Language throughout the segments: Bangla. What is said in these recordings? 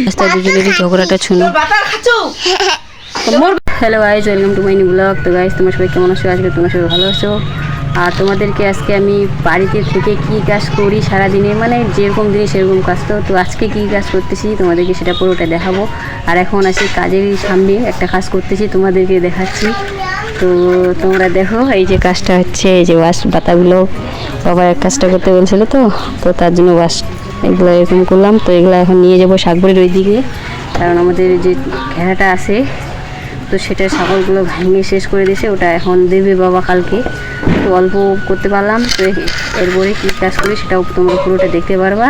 রাস্তা দুজনেরই ঝগড়াটা শুনো। Hello guys, welcome to my new blog. তো গাইজ, তোমার সবাই কেমন আছো? আজকে তোমার সবাই ভালো আছো। আর তোমাদেরকে আজকে আমি বাড়িতে থেকে কী কাজ করি সারাদিনে, মানে যেরকম দিনে সেরকম কাজ। তো আজকে কী কাজ করতেছি তোমাদেরকে সেটা পুরোটা দেখাবো। আর এখন আছি কাজের সামনে, একটা কাজ করতেছি, তোমাদেরকে দেখাচ্ছি। তো তোমরা দেখো, এই যে কাজটা হচ্ছে, এই যে ওয়াশ পাতাগুলো বাবা এক কাজটা করতে বলছিল, তো তার জন্য ওয়াশ এগুলো এরকম করলাম। তো এগুলো এখন নিয়ে যাবো শাকবাড়ির ওই দিকে, কারণ আমাদের যে ঘেরাটা আছে তো সেটা ছাগলগুলো ভেঙে শেষ করে দিয়েছে, ওটা এখন দেবে বাবা কালকে। তো অল্প করতে পারলাম। তো এরপরে কী কাজ করি সেটাও তোমরা পুরোটা দেখতে পারবা।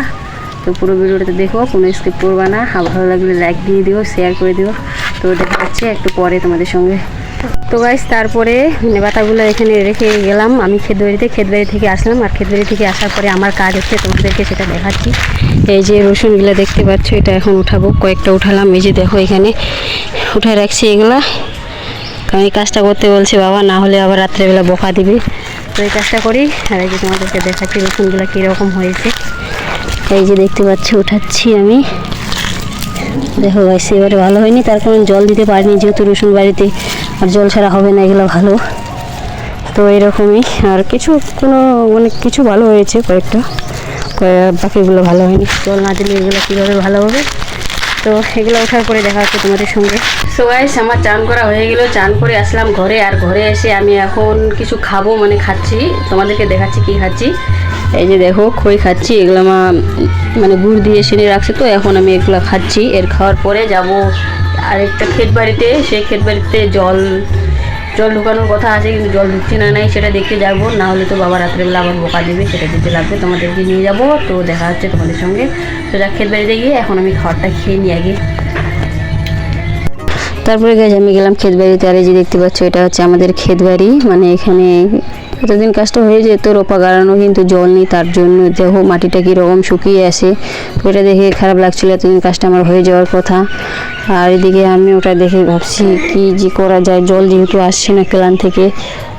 তো পুরো ভিডিওটা দেখো, কোনো স্কিপ করবা না। আর ভালো লাগলে লাইক দিয়ে দিও, শেয়ার করে দিও। তো দেখা যাচ্ছে একটু পরে তোমাদের সঙ্গে। তো গাইস, তারপরে পাতাগুলো এখানে রেখে গেলাম আমি ক্ষেতবাড়ি থেকে আসলাম। আর ক্ষেতবাড়ি থেকে আসার পরে আমার কাজ হচ্ছে, তোমাদেরকে সেটা দেখাচ্ছি। এই যে রসুনগুলো দেখতে পাচ্ছ, এটা এখন উঠাবো। কয়েকটা উঠালাম, এই যে দেখো এখানে উঠায় রাখছি এগুলা, কারণ এই কাজটা করতে বলছে বাবা, না হলে আবার রাত্রেবেলা বকা দিবে। তো এই কাজটা করি। আর এই যে তোমাদেরকে দেখাচ্ছি রসুনগুলো কীরকম হয়েছে। এই যে দেখতে পাচ্ছি উঠাচ্ছি আমি। দেখো গাইস, এবারে ভালো হয়নি, তার কারণ জল দিতে পারিনি, যেহেতু রসুন বাড়িতে, আর জল ছাড়া হবে না এগুলো ভালো। তো এরকমই। আর কিছু ভালো হয়েছে, কয়েকটা, বাকিগুলো ভালো হয়নি। জল না দিলে এগুলো কীভাবে ভালো হবে। তো এগুলো ওঠার পরে দেখা হচ্ছে তোমাদের সঙ্গে। সো গাইস, আমার চান করা হয়ে গেল, চান করে আসলাম ঘরে। আর ঘরে এসে আমি এখন কিছু খাবো, মানে খাচ্ছি, তোমাদেরকে দেখাচ্ছি কি খাচ্ছি। এই যে দেখো খই খাচ্ছি, এগুলো মানে গুড় দিয়ে সেনে রাখছে, তো এখন আমি এগুলো খাচ্ছি। এর খাওয়ার পরে যাব আরেকটা ক্ষেত বাড়িতে। সেই ক্ষেত বাড়িতে জল ঢুকানোর কথা আছে, কিন্তু জল ঢুকছে না সেটা দেখতে যাবো, না হলে তো বাবা রাত্রেবেলা আবার বোকা দেবে, সেটা দিতে লাগবে। তোমাদেরকে নিয়ে যাব। তো দেখা হচ্ছে তোমাদের সঙ্গে। তো যা ক্ষেত বাড়িতে গিয়ে এখন আমি খাবারটা খেয়ে নিই আগে। তারপরে গেছে আমি গেলাম ক্ষেত বাড়িতে। আর এই যে দেখতে পাচ্ছ, এটা হচ্ছে আমাদের ক্ষেত বাড়ি। মানে এখানে এতদিন কাজটা হয়ে যেত, রোপা গাড়ানো, কিন্তু জল নেই, তার জন্য দেখো মাটিটা কীরকম শুকিয়ে আসে। তো এটা দেখে খারাপ লাগছিলো, এতদিন কাজটা আমার হয়ে যাওয়ার কথা। আর এদিকে আমি ওটা দেখে ভাবছি কি যে করা যায়, জল যেহেতু আসছে না কেলান থেকে।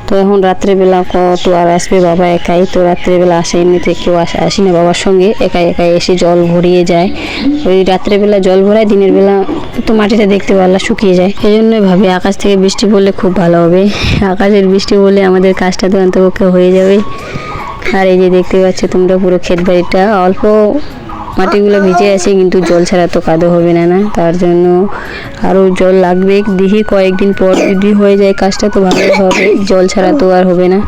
তো এখন রাত্রেবেলা কত আর আসবে, বাবা একাই তো রাত্রেবেলা আসে, এমনিতে কেউ আসি না বাবার সঙ্গে, একাই এসে জল ভরিয়ে যায়। ওই রাত্রেবেলা জল ভরায়, দিনের বেলা তো মাটিটা দেখতে পারলা শুকিয়ে যায়। এই জন্যই ভাবে আকাশ থেকে বৃষ্টি পড়লে খুব ভালো হবে। আকাশের বৃষ্টি পড়লে আমাদের কাজটা তো অন্তপক্ষে হয়ে যাবে। আর এই যে দেখতে পাচ্ছ তোমরা, পুরো ক্ষেত বাড়িটা অল্প মাটিগুলো ভিজে আছে, কিন্তু জল ছাড়া তো কাদো হবে না, তার জন্য আরও জল লাগবে। দেখি কয়েকদিন পর যদি হয়ে যায় কাজটা তো ভালো হবে, জল ছাড়া তো আর হবে না।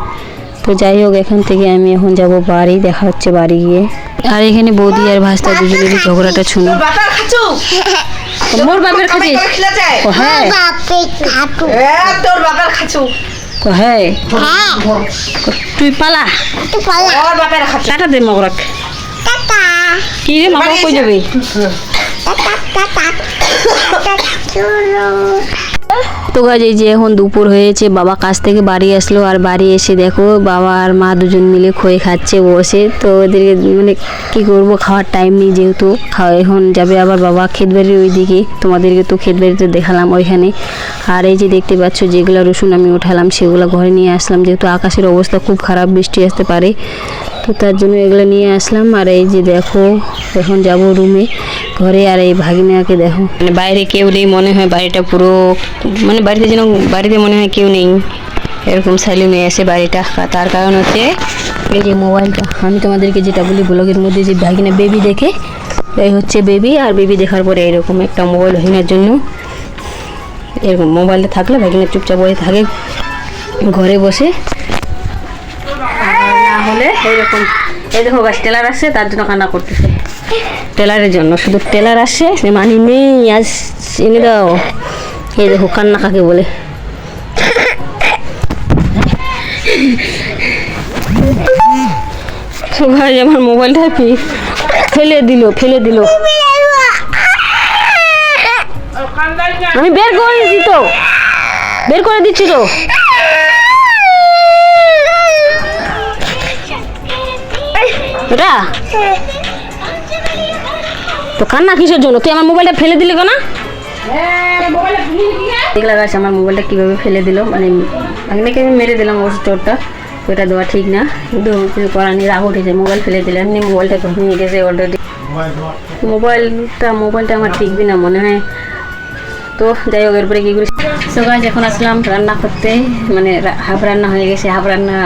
তো যাই হোক, এখান থেকে আমি এখন যাব বাড়ি, দেখা হচ্ছে বাড়ি গিয়ে। আর এখানে বৌদি আর ভাস্তা দুজনেরই ঝগড়াটা শুনো। মোর বাপের খাচ্ছিস? হ্যাঁ, তোর বাপের খাচ্ছু। হ্যাঁ, তুই পালা টাটা দে মগরক। কি রে মামা, কই যাবে? তো গাছ, এই যে এখন দুপুর হয়েছে, বাবা কাজ থেকে বাড়ি আসলো। আর বাড়ি এসে দেখো বাবা আর মা দুজন মিলে খই খাচ্ছে বসে। তো ওদেরকে মানে কী করবো, খাওয়ার টাইম নেই, যেহেতু এখন যাবে আবার বাবা ক্ষেত বাড়ির ওই দিকে। তোমাদেরকে তো ক্ষেত বাড়িতে দেখালাম ওইখানে। আর এই যে দেখতে পাচ্ছ, যেগুলো রসুন আমি উঠালাম সেগুলো ঘরে নিয়ে আসলাম, যেহেতু আকাশের অবস্থা খুব খারাপ, বৃষ্টি আসতে পারে, তো তার জন্য এগুলো নিয়ে আসলাম। আর এই যে দেখো, এখন যাব রুমে, ঘরে। আর এই ভাগিনাকে দেখো, মানে বাইরে কেউ নেই, মনে হয় বাড়িটা পুরো, মানে বাড়িতে মনে হয় কেউ নেই, এরকম সাইলেন্ট হয়ে আসে বাড়িটা। তার কারণ হচ্ছে এই যে মোবাইলটা, আমি তোমাদেরকে যেটা বলি ব্লগের মধ্যে, যে ভাগিনা বেবি দেখে, এই হচ্ছে বেবি। আর বেবি দেখার পরে এরকম একটা মোবাইল ভাগিনার জন্য, এরকম মোবাইলটা থাকলে ভাগিনা চুপচাপ বসে থাকে ঘরে বসে, না হলে এইরকম। এই দেখো গাছ টেলার আসছে, তার জন্য কান্না করতেছে, টেলারের জন্য, শুধু টেলার আসছে, মানি নেই, আজ এনে দাও। এই দেখো কান্না কাকে বলে। ভাই, আমার মোবাইলটা ফেলে দিল। আমি বের করে দিচ্ছি তো। এটা তো কান্না কিসের জন্য? তুই আমার মোবাইলটা ফেলে দিলি কেন? দেখলা গাছ, আমার মোবাইলটা কীভাবে ফেলে দিল, মানে ভাগনাকে আমি মেরে দিলাম ওর চোরটা। ওটা দেওয়া ঠিক না, কিন্তু কিছু করার নেই। রাগ উঠেছে, মোবাইল ফেলে দিলে, এমনি মোবাইলটা নিয়ে গেছে অলরেডি। মোবাইলটা আমার টিকবে না মনে হয়। তো যাই হোক, এরপরে কী করি। সো গাইস, এখন আসলাম রান্না করতে, মানে হাফ রান্না হয়ে গেছে, হাফ রান্না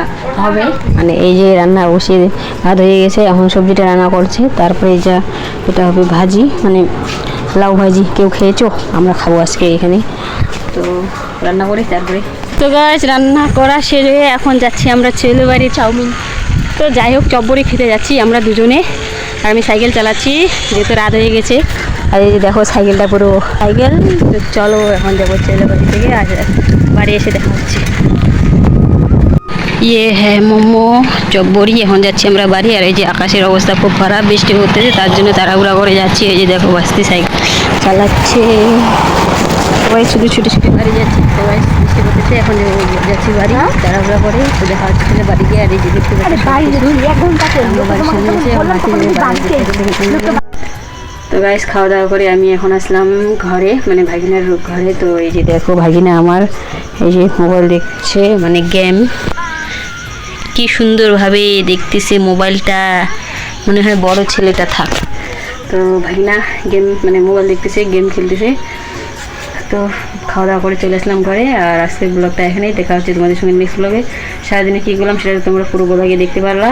হবে। মানে এই যে রান্না বসিয়ে ভাত হয়ে গেছে, এখন সবজিটা রান্না করছে। তারপরে যা এটা হবে ভাজি, মানে লাউ ভাজি। কেউ খেয়েছো? আমরা খাবো আজকে এখানে। তো রান্না করি তারপরে। তো গাইস, রান্না করা সেরে এখন যাচ্ছি আমরা ছেলে বাড়ি চাউমিন। তো যাই হোক, চপবড়ি খেতে যাচ্ছি আমরা দুজনে। আর আমি সাইকেল চালাচ্ছি, যেহেতু রাত হয়ে গেছে। আর এই যে দেখো সাইকেলটা, পুরো সাইকেল। তো চলো এখন যাবো ছেলে বাড়ি থেকে, আর বাড়ি এসে দেখা হচ্ছে। ইয়ে হ্যাঁ, মোমো চপবড়ি। এখন যাচ্ছি আমরা বাড়ি। আর এই যে আকাশের অবস্থা খুব খারাপ, বৃষ্টি পড়তেছে, তার জন্য তাড়াহুড়া করে যাচ্ছি। এই যে দেখো বাস্তি সাইকেল চালাচ্ছে, সবাই শুধু ছুটে ছুটে বাড়ি যাচ্ছে। সবাই বৃষ্টি পড়তেছে, এখন যাচ্ছি বাড়ি তাড়াহুড়া করে। তো দেখা হচ্ছে বাড়ি গিয়ে। আর এই যে দেখতে পাচ্ছি। তো গাইস, খাওয়া দাওয়া করে আমি এখন আসলাম ঘরে, মানে ভাগিনার ঘরে। তো এই যে দেখো ভাগিনা আমার এই যে মোবাইল দেখছে, মানে গেম। কি সুন্দরভাবে দেখতেছে মোবাইলটা, মনে হয় বড় ছেলেটা থাক। তো ভাগিনা গেম, মানে মোবাইল দেখতেছে, গেম খেলতেছে। তো খাওয়া দাওয়া করে চলে আসলাম ঘরে। আর আজকের ব্লগটা এখানেই, দেখা হচ্ছে তোমাদের সঙ্গে নেক্সট ব্লগে। সারাদিনে কী করলাম সেটা তোমরা পুরো ব্লগে দেখতে পারলা।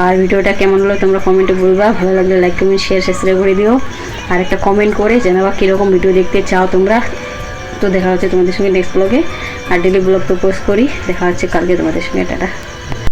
আর ভিডিওটা কেমন হলো তোমরা কমেন্টে বলবা, ভালো লাগলে লাইক কমেন্ট শেয়ার সাবস্ক্রাইব করে দিও। আর একটা কমেন্ট করে জানাবা কীরকম ভিডিও দেখতে চাও তোমরা। তো দেখা হচ্ছে তোমাদের সঙ্গে নেক্সট ব্লগে। আর ডেলি ব্লগ তো পোস্ট করি। দেখা হচ্ছে কালকে তোমাদের সঙ্গে। টাটা।